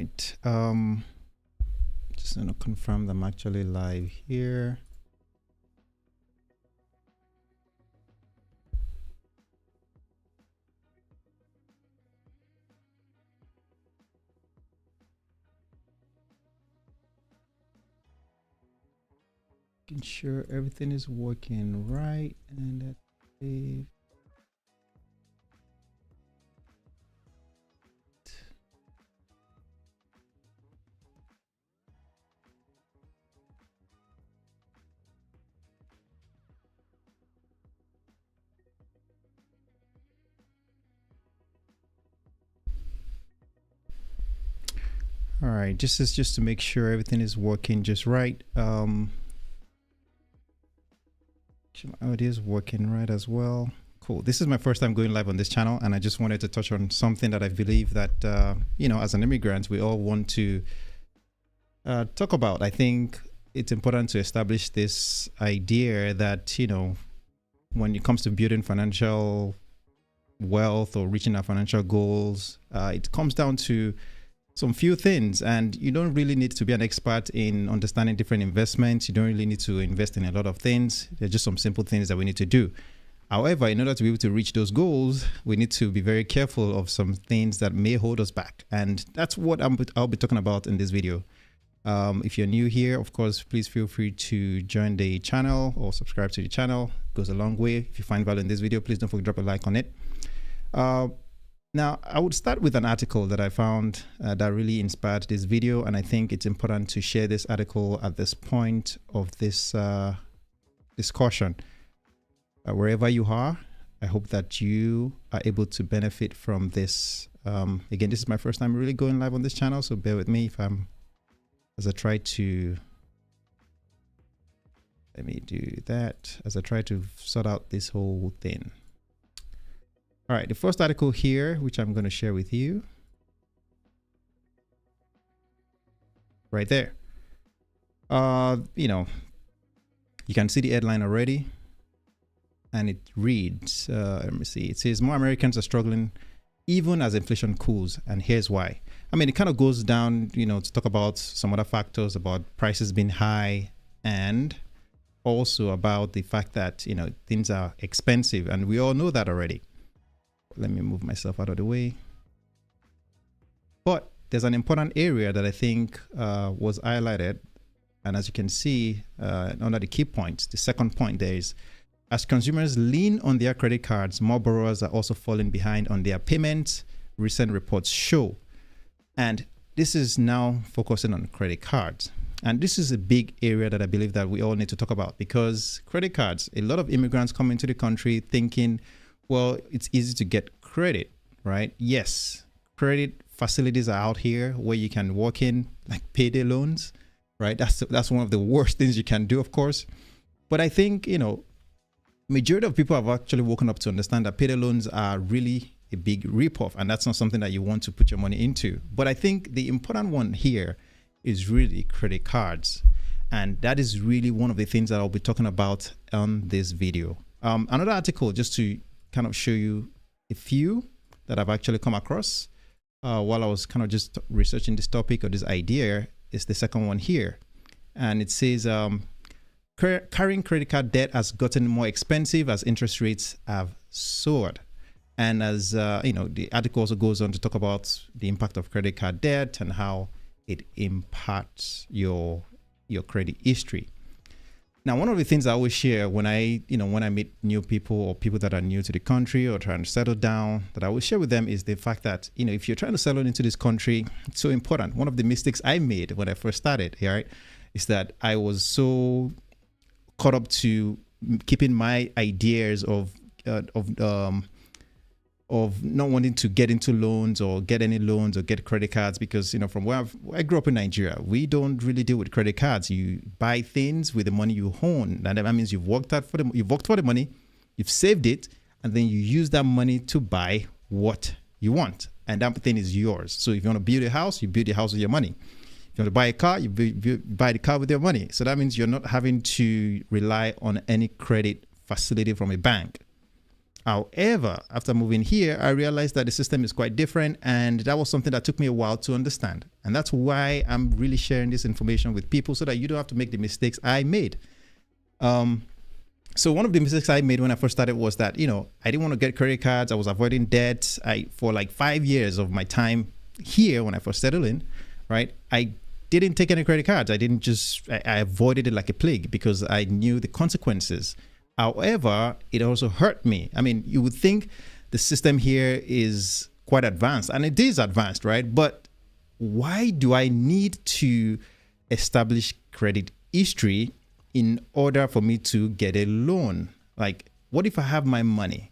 right. Just going to confirm that I'm actually live here. Making sure everything is working right, and that's save. All right, just to make sure everything is working just right. My audio is working right as well. Cool. This is my first time going live on this channel, and I just wanted to touch on something that I believe that you know, as an immigrant, we all want to talk about. I think it's important to establish this idea that, you know, when it comes to building financial wealth or reaching our financial goals, it comes down to some few things, and you don't really need to be an expert in understanding different investments. You don't really need to invest in a lot of things. They're just some simple things that we need to do. However, in order to be able to reach those goals, we need to be very careful of some things that may hold us back, and that's what I'll be talking about in this video. If you're new here, of course, please feel free to join the channel or subscribe to the channel. It goes a long way. If you find value in this video, please don't forget to drop a like on it. Now, I would start with an article that I found that really inspired this video, and I think it's important to share this article at this point of this discussion. Wherever you are, I hope that you are able to benefit from this. Again, this is my first time really going live on this channel, so bear with me if as I try to sort out this whole thing. All right, the first article here, which I'm going to share with you right there. You know, you can see the headline already, and it reads, let me see, it says more Americans are struggling even as inflation cools, and here's why. I mean, it kind of goes down, you know, to talk about some other factors about prices being high, and also about the fact that, you know, things are expensive, and we all know that already. Let me move myself out of the way. But there's an important area that I think was highlighted. And as you can see, under the key points, the second point there is, as consumers lean on their credit cards, more borrowers are also falling behind on their payments, recent reports show. And this is now focusing on credit cards. And this is a big area that I believe that we all need to talk about, because credit cards, a lot of immigrants come into the country thinking, well, it's easy to get credit, right? Yes, credit facilities are out here where you can walk in, like payday loans, right? That's one of the worst things you can do, of course. But I think, you know, majority of people have actually woken up to understand that payday loans are really a big ripoff, and that's not something that you want to put your money into. But I think the important one here is really credit cards, and that is really one of the things that I'll be talking about on this video. Another article, just to kind of show you a few that I've actually come across while I was kind of just researching this topic or this idea, is the second one here. And it says, carrying credit card debt has gotten more expensive as interest rates have soared. And as you know, the article also goes on to talk about the impact of credit card debt and how it impacts your credit history. Now, one of the things I always share when I meet new people or people that are new to the country or trying to settle down, that I always share with them is the fact that, you know, if you're trying to settle into this country, it's so important. One of the mistakes I made when I first started, right, is that I was so caught up to keeping my ideas of not wanting to get into loans or get any loans or get credit cards, because, you know, from where I grew up in Nigeria, we don't really deal with credit cards. You buy things with the money you own. And that means you've worked for the money, you've saved it, and then you use that money to buy what you want. And that thing is yours. So if you want to build a house, you build a house with your money. If you want to buy a car, you buy the car with your money. So that means you're not having to rely on any credit facility from a bank. However, after moving here, I realized that the system is quite different, and that was something that took me a while to understand. And that's why I'm really sharing this information with people, so that you don't have to make the mistakes I made. So one of the mistakes I made when I first started was that, I didn't want to get credit cards. I was avoiding debt. For like 5 years of my time here when I first settled in, right? I didn't take any credit cards. I avoided it like a plague because I knew the consequences. However, it also hurt me. I mean, you would think the system here is quite advanced, and it is advanced, right? But why do I need to establish credit history in order for me to get a loan? Like, what if I have my money?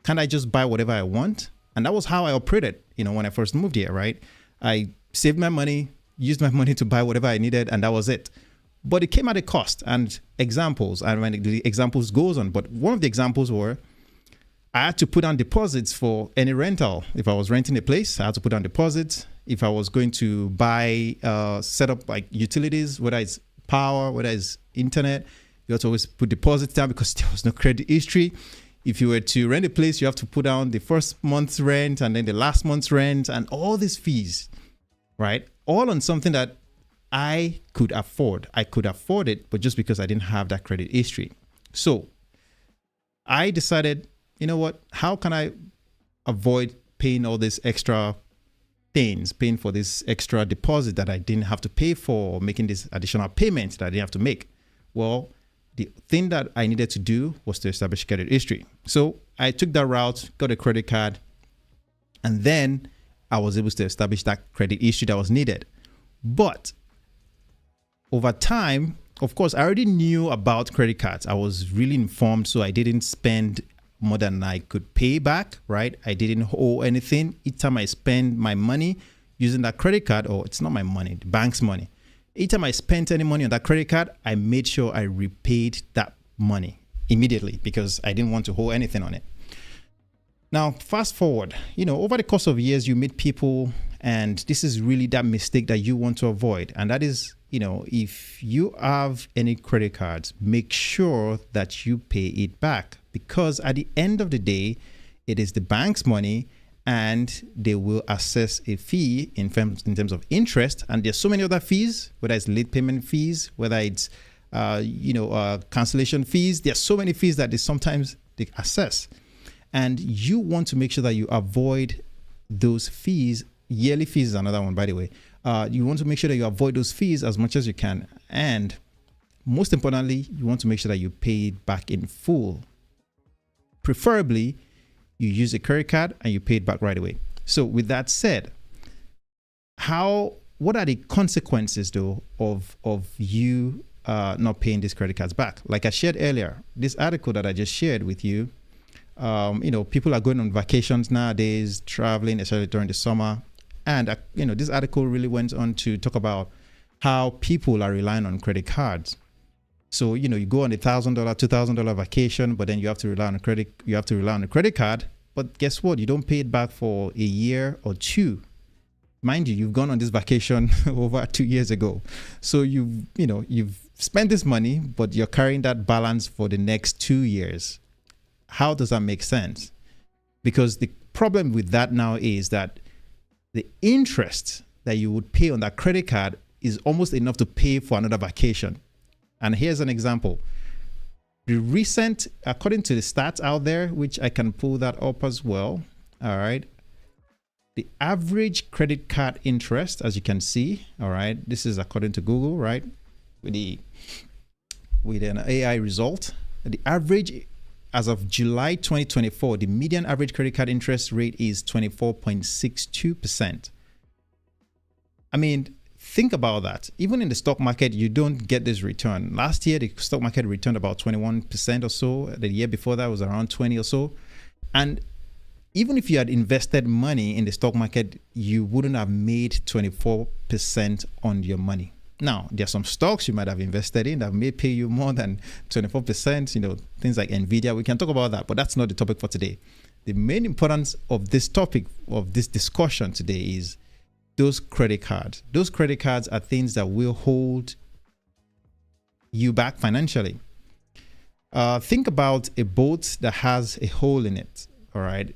Can't I just buy whatever I want? And that was how I operated, when I first moved here, right? I saved my money, used my money to buy whatever I needed, and that was it. But it came at a cost. And examples, and when the examples goes on, but one of the examples were I had to put down deposits for any rental. If I was renting a place, I had to put down deposits. If I was going to buy, set up like utilities, whether it's power, whether it's internet, you have to always put deposits down because there was no credit history. If you were to rent a place, you have to put down the first month's rent and then the last month's rent and all these fees, right? All on something that I could afford. I could afford it, but just because I didn't have that credit history. So I decided, you know what? How can I avoid paying all these extra things, paying for this extra deposit that I didn't have to pay for, or making this additional payment that I didn't have to make? Well, the thing that I needed to do was to establish credit history. So I took that route, got a credit card, and then I was able to establish that credit history that was needed. But over time, of course, I already knew about credit cards. I was really informed, so I didn't spend more than I could pay back, right? I didn't owe anything. Each time I spend my money using that credit card, or it's not my money, the bank's money. Each time I spent any money on that credit card, I made sure I repaid that money immediately because I didn't want to owe anything on it. Now, fast forward, over the course of years, you meet people, and this is really that mistake that you want to avoid. And that is, if you have any credit cards, make sure that you pay it back, because at the end of the day, it is the bank's money, and they will assess a fee in terms of interest. And there's so many other fees, whether it's late payment fees, whether it's cancellation fees. There's so many fees that they assess. And you want to make sure that you avoid those fees. Yearly fees is another one, by the way. You want to make sure that you avoid those fees as much as you can. And most importantly, you want to make sure that you pay it back in full. Preferably, you use a credit card and you pay it back right away. So with that said, what are the consequences though of you not paying these credit cards back? Like I shared earlier, this article that I just shared with you, people are going on vacations nowadays, traveling, especially during the summer. And, this article really went on to talk about how people are relying on credit cards. So, you go on a $1,000, $2,000 vacation, but then you have to rely on a credit card. But guess what? You don't pay it back for a year or two. Mind you, you've gone on this vacation over 2 years ago. So you've spent this money, but you're carrying that balance for the next 2 years. How does that make sense? Because the problem with that now is that the interest that you would pay on that credit card is almost enough to pay for another vacation. And here's an example. According to the stats out there, which I can pull that up as well. All right. The average credit card interest, as you can see, all right, this is according to Google, right? With an AI result, the average as of July 2024, the median average credit card interest rate is 24.62%. I mean, think about that. Even in the stock market, you don't get this return. Last year, the stock market returned about 21% or so. The year before that was around 20 or so. And even if you had invested money in the stock market, you wouldn't have made 24% on your money. Now, there are some stocks you might have invested in that may pay you more than 24%, things like Nvidia. We can talk about that, but that's not the topic for today. The main importance of this topic, of this discussion today, is those credit cards. Those credit cards are things that will hold you back financially. Think about a boat that has a hole in it. All right.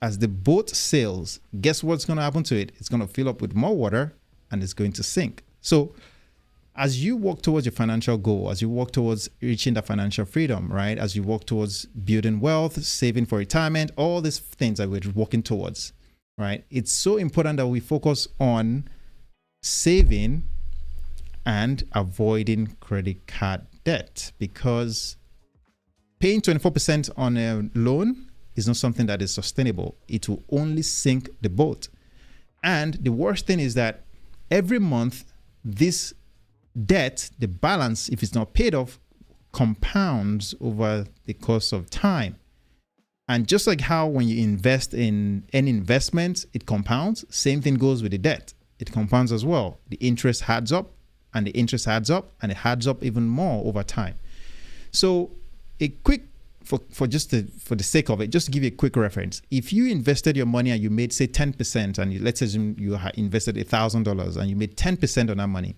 As the boat sails, guess what's going to happen to it? It's going to fill up with more water and it's going to sink. So as you walk towards your financial goal, as you walk towards reaching that financial freedom, right? As you walk towards building wealth, saving for retirement, all these things that we're walking towards, right? It's so important that we focus on saving and avoiding credit card debt, because paying 24% on a loan is not something that is sustainable. It will only sink the boat. And the worst thing is that every month, this debt, the balance, if it's not paid off, compounds over the course of time. And just like how when you invest in any investment, it compounds, same thing goes with the debt. It compounds as well. The interest adds up, and the interest adds up, and it adds up even more over time. So a quick, for the sake of it, just to give you a quick reference. If you invested your money and you made, say, 10%, and let's assume you invested $1,000 and you made 10% on that money,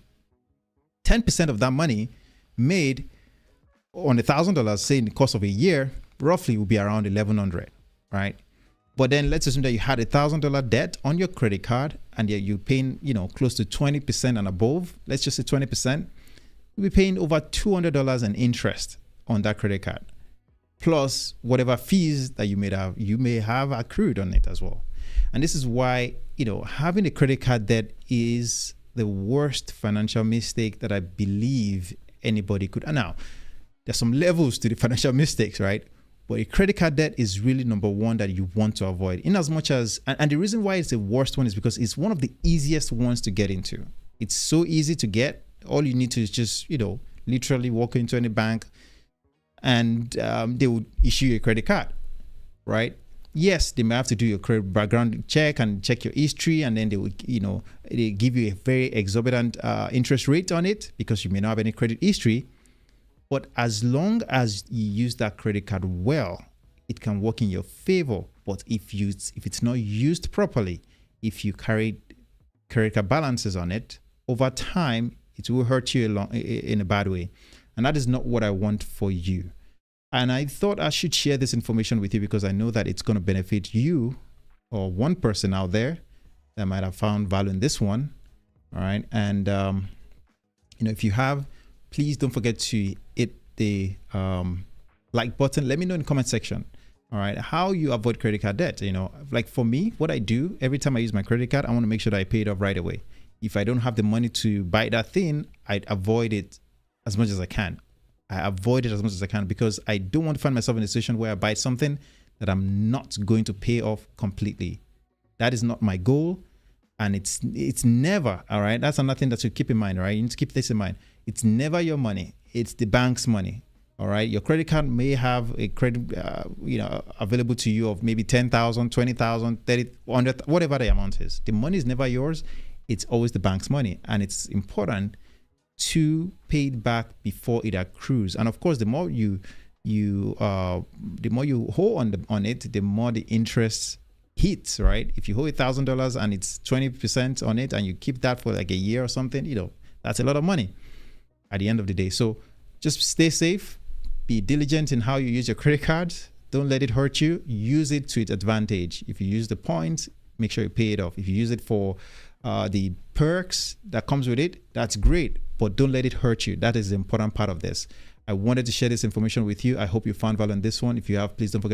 10% of that money made on $1,000, say in the course of a year, roughly will be around $1,100, right? But then let's assume that you had $1,000 debt on your credit card and you're paying, close to 20% and above. Let's just say 20%. You'll be paying over $200 in interest on that credit card, plus whatever fees that you may have accrued on it as well. And this is why, having a credit card debt is the worst financial mistake that I believe anybody could. And now, there's some levels to the financial mistakes, right? But a credit card debt is really number one that you want to avoid. In as much as, and the reason why it's the worst one is because it's one of the easiest ones to get into. It's so easy to get. All you need to is just, literally walk into any bank, and they would issue you a credit card, right? Yes, they may have to do your credit background check and check your history, and then they would, they give you a very exorbitant interest rate on it because you may not have any credit history. But as long as you use that credit card well, it can work in your favor. But if it's not used properly, if you carry credit card balances on it, over time, it will hurt you in a bad way. And that is not what I want for you. And I thought I should share this information with you because I know that it's going to benefit you or one person out there that might have found value in this one. All right. And, if you have, please don't forget to hit the like button. Let me know in the comment section. All right. How you avoid credit card debt. Like for me, what I do every time I use my credit card, I want to make sure that I pay it off right away. If I don't have the money to buy that thing, I'd avoid it as much as I can. I avoid it as much as I can because I don't want to find myself in a situation where I buy something that I'm not going to pay off completely. That is not my goal. And it's never, all right? That's another thing that you keep in mind, all right? You need to keep this in mind. It's never your money. It's the bank's money, all right? Your credit card may have a credit, available to you of maybe 10,000, 20,000, 30, 100, whatever the amount is. The money is never yours. It's always the bank's money. And it's important to pay it back before it accrues. And of course, the more you hold on it, the more the interest hits, right? If you hold $1,000 and it's 20% on it and you keep that for like a year or something, that's a lot of money at the end of the day. So just stay safe, be diligent in how you use your credit cards. Don't let it hurt you. Use it to its advantage. If you use the points, make sure you pay it off. If you use it for the perks that comes with it, that's great, but don't let it hurt you. That is the important part of this. I wanted to share this information with you. I hope you found value in this one. If you have, please don't forget